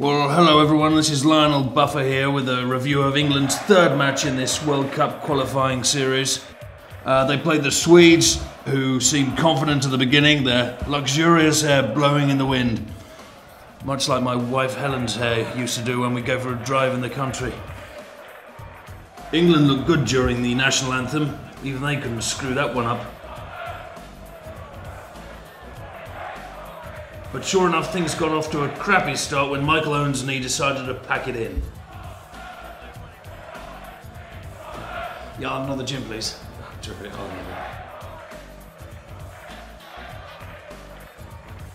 Well, hello everyone, this is Lionel Buffer here with a review of England's third match in this World Cup qualifying series. They played the Swedes, who seemed confident at the beginning, their luxurious hair blowing in the wind. Much like my wife Helen's hair used to do when we go for a drive in the country. England looked good during the national anthem, even they couldn't screw that one up. But sure enough, things got off to a crappy start when Michael Owen's knee decided to pack it in. Yeah, another gym, please.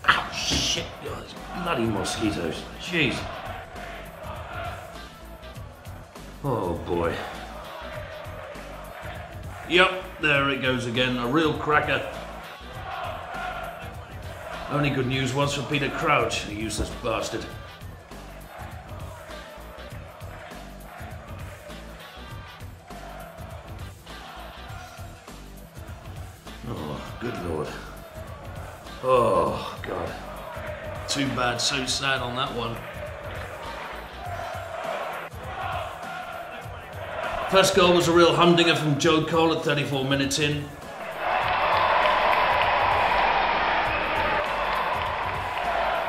Ow, shit! Oh, these bloody mosquitoes. Jeez. Oh boy. Yep, there it goes again. A real cracker. Only good news was for Peter Crouch, the useless bastard. Oh, good lord. Oh, God. Too bad, so sad on that one. First goal was a real humdinger from Joe Cole at 34 minutes in.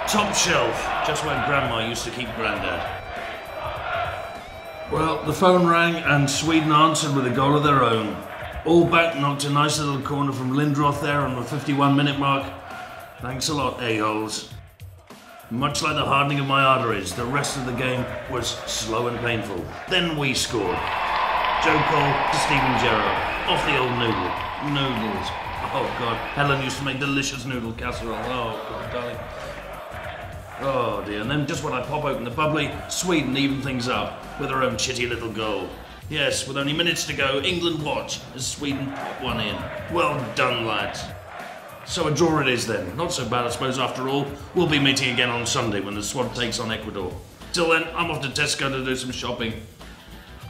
Top shelf, just where Grandma used to keep Grandad. Well, the phone rang and Sweden answered with a goal of their own. All back knocked a nice little corner from Lindroth there on the 51-minute mark. Thanks a lot, a-holes. Much like the hardening of my arteries, the rest of the game was slow and painful. Then we scored. Joe Cole to Steven Gerrard, off the old noodles. Oh God, Helen used to make delicious noodle casserole. Oh God, darling. Oh dear, and then just when I pop open the bubbly, Sweden even things up with their own chitty little goal. Yes, with only minutes to go, England watch as Sweden pop one in. Well done, lads. So a draw it is then. Not so bad, I suppose, after all. We'll be meeting again on Sunday when the squad takes on Ecuador. Till then, I'm off to Tesco to do some shopping.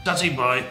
Tutty bye.